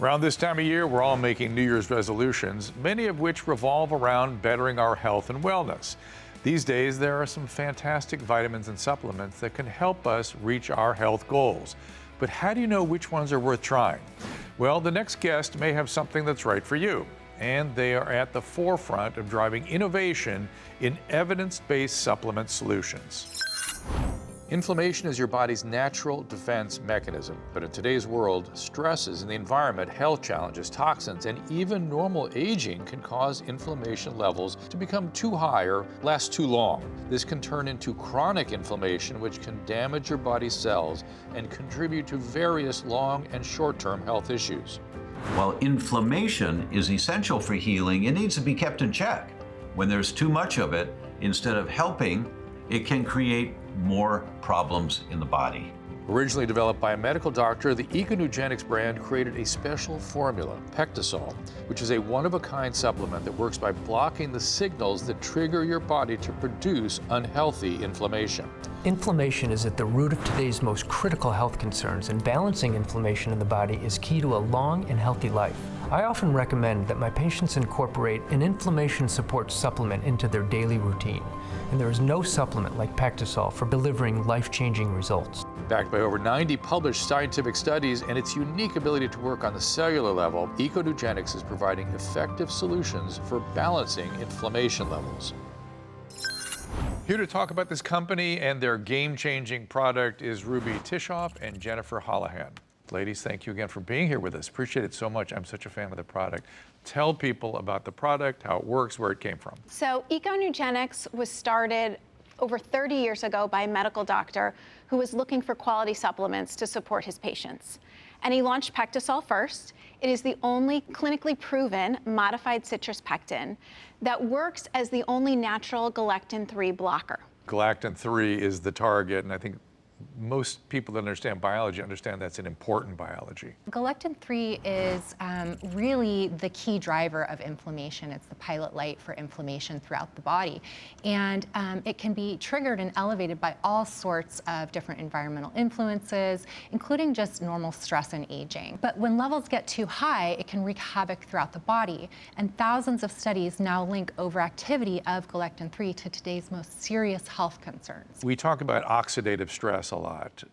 Around this time of year, we're all making New Year's resolutions, many of which revolve around bettering our health and wellness. These days, there are some fantastic vitamins and supplements that can help us reach our health goals. But how do you know which ones are worth trying? Well, the next guest may have something that's right for you, and they are at the forefront of driving innovation in evidence-based supplement solutions. Inflammation is your body's natural defense mechanism, but in today's world, stresses in the environment, health challenges, toxins, and even normal aging can cause inflammation levels to become too high or last too long. This can turn into chronic inflammation, which can damage your body's cells and contribute to various long and short-term health issues. While inflammation is essential for healing, it needs to be kept in check. When there's too much of it, instead of helping, it can create more problems in the body. Originally developed by a medical doctor, the ecoNugenics brand created a special formula, PectaSol, which is a one-of-a-kind supplement that works by blocking the signals that trigger your body to produce unhealthy inflammation. Inflammation is at the root of today's most critical health concerns, and balancing inflammation in the body is key to a long and healthy life. I often recommend that my patients incorporate an inflammation support supplement into their daily routine, and there is no supplement like PectaSol for delivering life-changing results. Backed by over 90 published scientific studies and its unique ability to work on the cellular level, ecoNugenics is providing effective solutions for balancing inflammation levels. Here to talk about this company and their game-changing product is Ruby Tishoff and Jennifer Holohan. Ladies, thank you again for being here with us. Appreciate it so much. I'm such a fan of the product. Tell people about the product, how it works, where it came from. So ecoNugenics was started over 30 years ago by a medical doctor who was looking for quality supplements to support his patients. And he launched PectaSol first. It is the only clinically proven modified citrus pectin that works as the only natural galectin-3 blocker. Galectin-3 is the target, and I think most people that understand biology understand that's an important biology. Galectin-3 is really the key driver of inflammation. It's the pilot light for inflammation throughout the body. And it can be triggered and elevated by all sorts of different environmental influences, including just normal stress and aging. But when levels get too high, it can wreak havoc throughout the body. And thousands of studies now link overactivity of galectin-3 to today's most serious health concerns. We talk about oxidative stress a lot.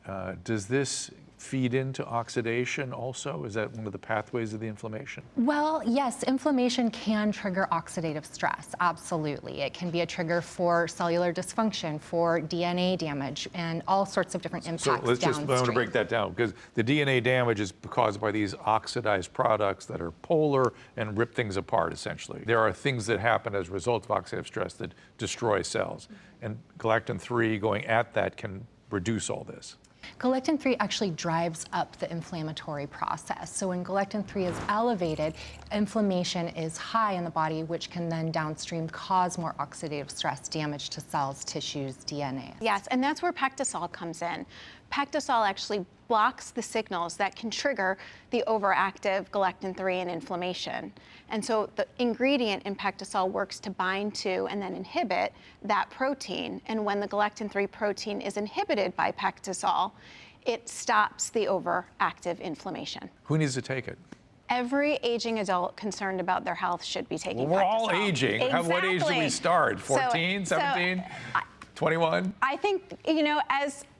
Does this feed into oxidation also? Is that one of the pathways of the inflammation? Well, yes, inflammation can trigger oxidative stress, absolutely. It can be a trigger for cellular dysfunction, for DNA damage, and all sorts of different impacts downstream. I want to break that down, because the DNA damage is caused by these oxidized products that are polar and rip things apart, essentially. There are things that happen as a result of oxidative stress that destroy cells, and galectin-3 going at that can reduce all this. Galectin-3 actually drives up the inflammatory process. So when galectin-3 is elevated, inflammation is high in the body, which can then downstream cause more oxidative stress damage to cells, tissues, DNA. Yes, and that's where PectaSol comes in. PectaSol actually blocks the signals that can trigger the overactive galectin-3 and inflammation. And so the ingredient in PectaSol works to bind to and then inhibit that protein. And when the galectin-3 protein is inhibited by PectaSol, it stops the overactive inflammation. Who needs to take it? Every aging adult concerned about their health should be taking PectaSol. Well, we're all aging. Exactly. What age do we start? 14, 17? 21? I think,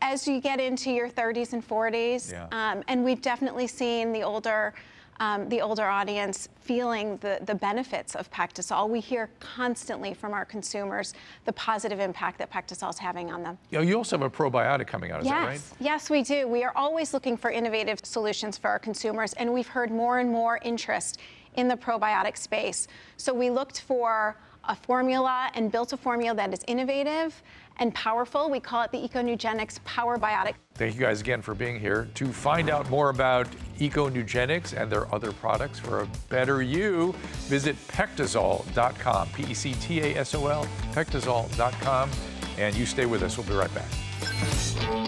as you get into your 30s and 40s, yeah. And we've definitely seen the older audience feeling the benefits of PectaSol. We hear constantly from our consumers the positive impact that PectaSol is having on them. You also have a probiotic coming out, is that right? Yes, we do. We are always looking for innovative solutions for our consumers, and we've heard more and more interest in the probiotic space. So we looked for a formula and built a formula that is innovative and powerful. We call it the ecoNugenics Powerbiotic. Thank you guys again for being here. To find out more about ecoNugenics and their other products for a better you, visit PectaSol.com, PectaSol, PectaSol.com, and you stay with us. We'll be right back.